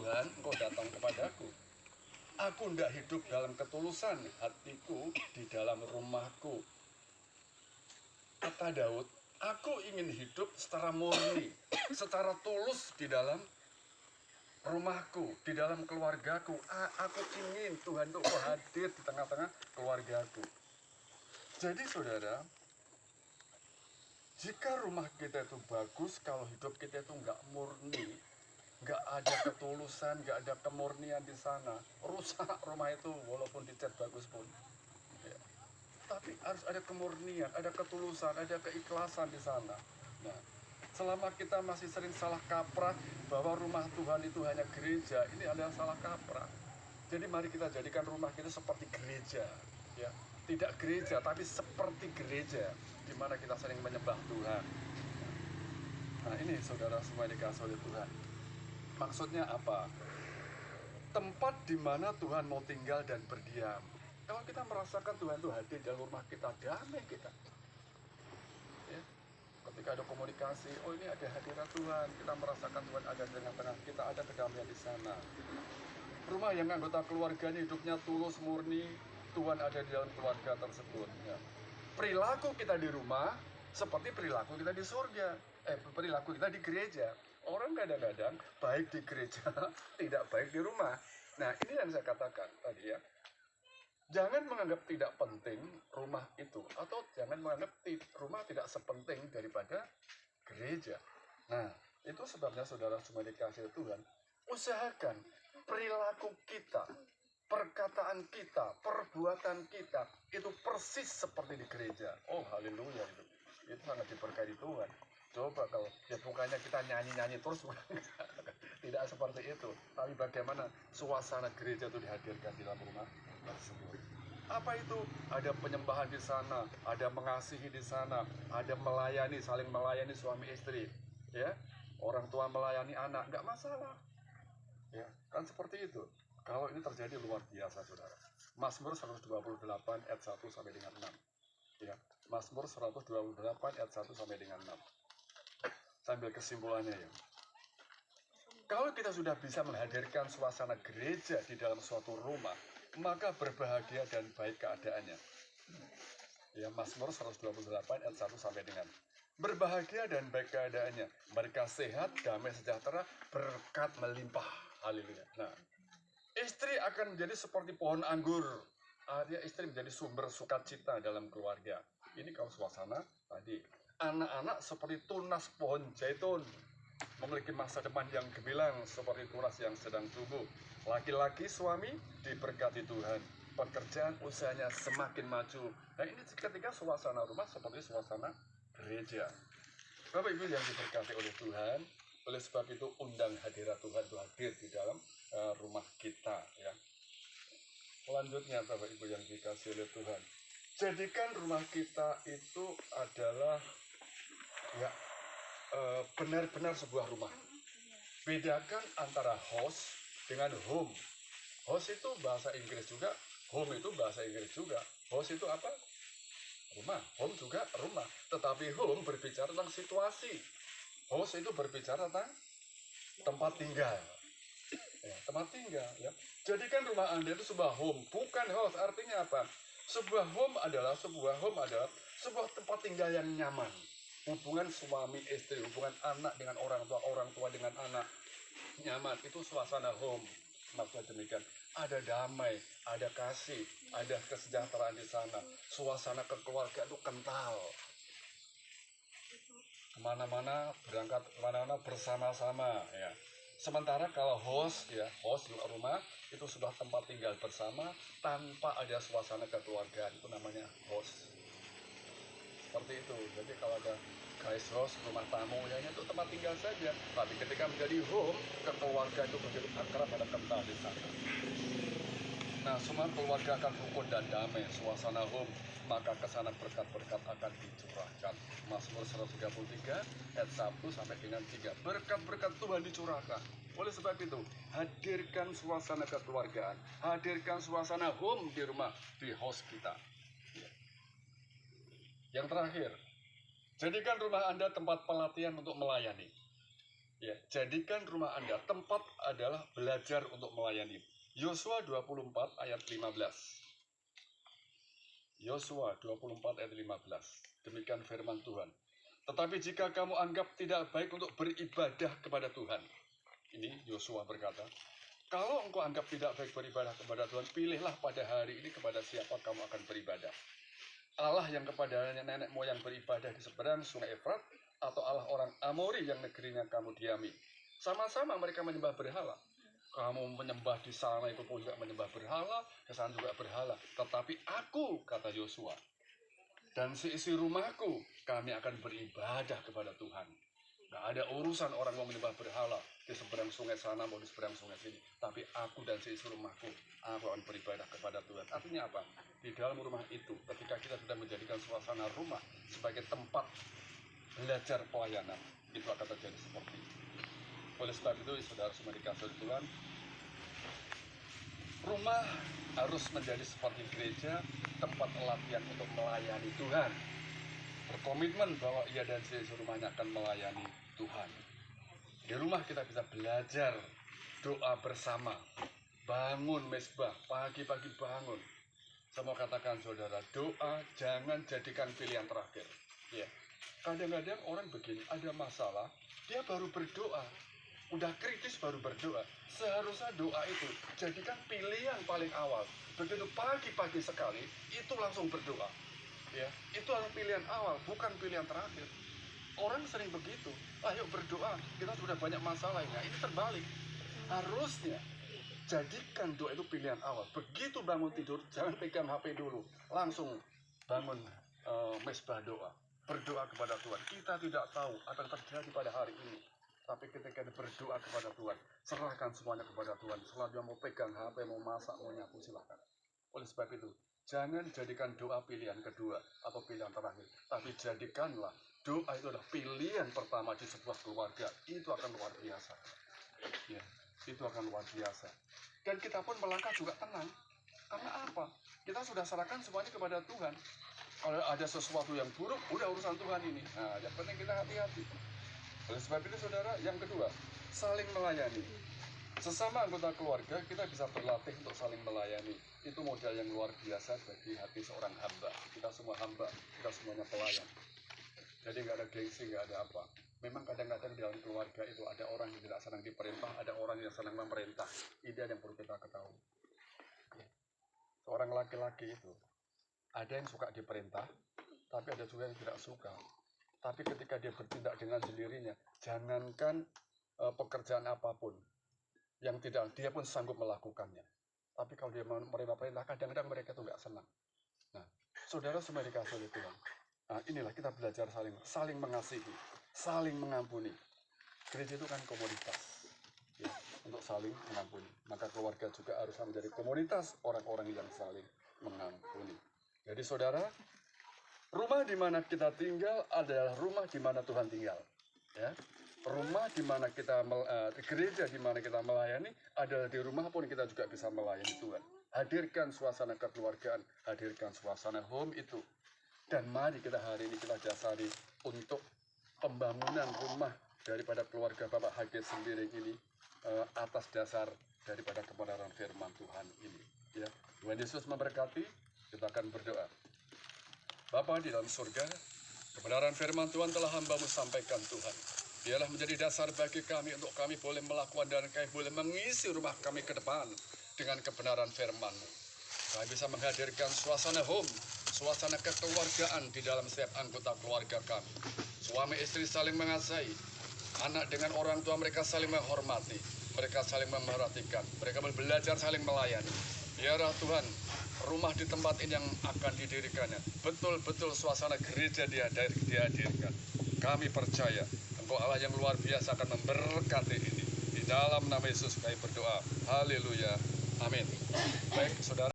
Tuhan, Engkau datang kepadaku. Aku tidak hidup dalam ketulusan hatiku di dalam rumahku. Kata Daud, aku ingin hidup secara murni, secara tulus di dalam rumahku, di dalam keluargaku. Aku ingin Tuhan itu hadir di tengah-tengah keluargaku. Jadi saudara, jika rumah kita itu bagus, kalau hidup kita itu nggak murni, nggak ada ketulusan, nggak ada kemurnian di sana, rusak rumah itu walaupun dicat bagus pun. Ya. Tapi harus ada kemurnian, ada ketulusan, ada keikhlasan di sana. Nah, selama kita masih sering salah kaprah bahwa rumah Tuhan itu hanya gereja, ini adalah salah kaprah. Jadi mari kita jadikan rumah kita seperti gereja, ya. Tidak gereja, tapi seperti gereja, di mana kita sering menyembah Tuhan. Nah ini saudara semua dikasih oleh Tuhan. Maksudnya apa? Tempat di mana Tuhan mau tinggal dan berdiam. Kalau kita merasakan Tuhan itu hadir dalam rumah kita, damai kita. Ya. Ketika ada komunikasi, oh ini ada hadirat Tuhan, kita merasakan Tuhan ada di tengah-tengah kita, ada kedamaian di sana. Rumah yang anggota keluarganya hidupnya tulus, murni, Tuhan ada di dalam keluarga tersebut. Ya. Perilaku kita di rumah seperti perilaku kita di surga. Perilaku kita di gereja. Orang kadang-kadang baik di gereja, tidak baik di rumah. Nah, ini yang saya katakan tadi ya. Jangan menganggap tidak penting rumah itu, atau jangan menganggap rumah tidak sepenting daripada gereja. Nah, itu sebabnya saudara semua dikasih Tuhan, usahakan perilaku kita, perkataan kita, perbuatan kita itu persis seperti di gereja. Oh haleluya, itu sangat diberkati Tuhan. Coba kalau ya bukannya kita nyanyi-nyanyi terus, tidak seperti itu. Tapi bagaimana suasana gereja itu dihadirkan di dalam rumah tersebut. Apa itu? Ada penyembahan di sana, ada mengasihi di sana, ada melayani, saling melayani suami istri, ya. Orang tua melayani anak, nggak masalah. Ya, kan seperti itu. Kalau ini terjadi luar biasa, saudara. Mazmur 128 ayat 1 sampai dengan 6. Ya, Mazmur 128 ayat 1 sampai dengan 6. Sambil kesimpulannya ya. Kalau kita sudah bisa menghadirkan suasana gereja di dalam suatu rumah, maka berbahagia dan baik keadaannya. Ya, Mazmur 128 ayat 1 sampai dengan berbahagia dan baik keadaannya. Mereka sehat, damai sejahtera, berkat melimpah. Haleluya. Nah, istri akan menjadi seperti pohon anggur. Artinya istri menjadi sumber sukacita dalam keluarga. Ini kalau suasana tadi. Anak-anak seperti tunas pohon zaitun, memiliki masa depan yang gemilang seperti tunas yang sedang tumbuh. Laki-laki suami diberkati Tuhan, pekerjaan usahanya semakin maju. Nah ini ketika suasana rumah seperti suasana gereja. Bapak Ibu yang diberkati oleh Tuhan, oleh sebab itu undang hadirat Tuhan itu hadir di dalam rumah kita ya. Selanjutnya Bapak Ibu yang dikasih oleh Tuhan, jadikan rumah kita itu adalah ya benar-benar sebuah rumah. Bedakan antara house dengan home. House itu bahasa Inggris juga, home itu bahasa Inggris juga. House itu apa? Rumah. Home juga rumah. Tetapi home berbicara tentang situasi. House itu berbicara tentang tempat tinggal. Ya, tempat tinggal. Ya. Jadikan rumah Anda itu sebuah home, bukan house. Artinya apa? Sebuah home adalah sebuah tempat tinggal yang nyaman. Hubungan suami istri, hubungan anak dengan orang tua dengan anak nyaman, itu suasana home. Maksudnya demikian, ada damai, ada kasih, ada kesejahteraan di sana. Suasana kekeluargaan itu kental. Kemana-mana berangkat, kemana-mana bersama-sama ya. Sementara kalau host rumah itu sudah tempat tinggal bersama tanpa ada suasana kekeluargaan, itu namanya host. Seperti itu. Jadi kalau ada guys house, rumah tamu ya itu tempat tinggal saja. Tapi ketika menjadi home, kekeluargaan itu menjadi akrab, ada kental di sana. Nah, semua keluarga akan rukun dan damai, suasana home, maka kesana berkat-berkat akan dicurahkan. Mazmur 133 ayat 1 sampai dengan 3. Berkat-berkat Tuhan dicurahkan. Oleh sebab itu, hadirkan suasana kekeluargaan, hadirkan suasana home di rumah, di house kita. Yang terakhir, jadikan rumah Anda tempat pelatihan untuk melayani. Ya, jadikan rumah Anda tempat adalah belajar untuk melayani. Yosua 24 ayat 15. Yosua 24 ayat 15. Demikian firman Tuhan. Tetapi jika kamu anggap tidak baik untuk beribadah kepada Tuhan. Ini Yosua berkata, kalau engkau anggap tidak baik beribadah kepada Tuhan, pilihlah pada hari ini kepada siapa kamu akan beribadah. Allah yang kepadanya nenek moyang beribadah di seberang sungai Efrat, atau Allah orang Amori yang negerinya kamu diami. Sama-sama mereka menyembah berhala. Kamu menyembah di sana itu pun juga menyembah berhala, di sana juga berhala. Tetapi aku, kata Yosua, dan seisi rumahku, kami akan beribadah kepada Tuhan. Gak ada urusan orang mau menyembah berhala di seberang sungai sana mau di seberang sungai sini. Tapi aku dan seisi rumahku, aku akan beribadah kepada Tuhan. Artinya apa? Di dalam rumah itu, ketika kita sudah menjadikan suasana rumah sebagai tempat belajar pelayanan, itu akan terjadi seperti itu. Oleh sebab itu, saudara semua dikasih Tuhan, rumah harus menjadi seperti gereja, tempat latihan untuk melayani Tuhan. Berkomitmen bahwa ia dan seisi rumahnya akan melayani Tuhan. Di rumah kita bisa belajar doa bersama, bangun mezbah, pagi-pagi bangun. Saya mau katakan saudara, doa jangan jadikan pilihan terakhir. Ya. Kadang-kadang orang begini, ada masalah, dia baru berdoa. Udah kritis baru berdoa. Seharusnya doa itu jadikan pilihan paling awal. Begitu pagi-pagi sekali, itu langsung berdoa. Ya, itu adalah pilihan awal, bukan pilihan terakhir. Orang sering begitu. Ayo berdoa, kita sudah banyak masalah. Nah, ini terbalik. Harusnya jadikan doa itu pilihan awal. Begitu bangun tidur, jangan pegang HP dulu. Langsung bangun mezbah doa. Berdoa kepada Tuhan. Kita tidak tahu apa yang terjadi pada hari ini. Tapi ketika berdoa kepada Tuhan, serahkan semuanya kepada Tuhan. Selanjutnya mau pegang HP, mau masak, mau nyapu, silakan. Oleh sebab itu, jangan jadikan doa pilihan kedua atau pilihan terakhir. Tapi jadikanlah doa itu adalah pilihan pertama di sebuah keluarga. Itu akan luar biasa. Ya, itu akan luar biasa. Dan kita pun melangkah juga tenang. Karena apa? Kita sudah serahkan semuanya kepada Tuhan. Kalau ada sesuatu yang buruk, udah urusan Tuhan ini. Nah, yang penting kita hati-hati. Oleh sebab itu saudara, yang kedua, saling melayani. Sesama anggota keluarga, kita bisa berlatih untuk saling melayani. Itu modal yang luar biasa bagi hati seorang hamba. Kita semua hamba, kita semuanya pelayan. Jadi nggak ada gengsi, nggak ada apa. Memang kadang-kadang di dalam keluarga itu ada orang yang tidak senang diperintah, ada orang yang senang memerintah. Ini yang perlu kita ketahui. Seorang laki-laki itu, ada yang suka diperintah, tapi ada juga yang tidak suka. Tapi ketika dia bertindak dengan sendirinya, jangankan pekerjaan apapun, yang tidak, dia pun sanggup melakukannya. Tapi kalau dia menerima perintah, kadang-kadang mereka itu nggak senang. Nah, saudara semua dikasih oleh Tuhan. Nah, inilah kita belajar saling mengasihi, saling mengampuni. Gereja itu kan komunitas, ya, untuk saling mengampuni. Maka keluarga juga harus menjadi komunitas orang-orang yang saling mengampuni. Jadi saudara, rumah di mana kita tinggal adalah rumah di mana Tuhan tinggal. Ya. Rumah di mana kita, gereja di mana kita melayani adalah di rumah pun kita juga bisa melayani Tuhan. Hadirkan suasana kekeluargaan, hadirkan suasana home itu. Dan mari kita hari ini kita dasari untuk pembangunan rumah daripada keluarga Bapak Hage sendiri ini atas dasar daripada kebenaran firman Tuhan ini. Ya. Tuhan Yesus memberkati, kita akan berdoa. Bapa di dalam surga, kebenaran firman Tuhan telah hamba-Mu sampaikan Tuhan. Biarlah menjadi dasar bagi kami untuk kami boleh melakukan dan kami boleh mengisi rumah kami ke depan dengan kebenaran firman-Mu. Kami bisa menghadirkan suasana home, suasana kekeluargaan di dalam setiap anggota keluarga kami. Suami istri saling mengasihi, anak dengan orang tua mereka saling menghormati, mereka saling memperhatikan, mereka belajar saling melayani. Biarlah Tuhan, rumah di tempat ini yang akan didirikannya, betul-betul suasana gereja dihadirkan. Kami percaya, Engkau Allah yang luar biasa akan memberkati ini. Di dalam nama Yesus kami berdoa. Haleluya. Amin. Baik, saudara.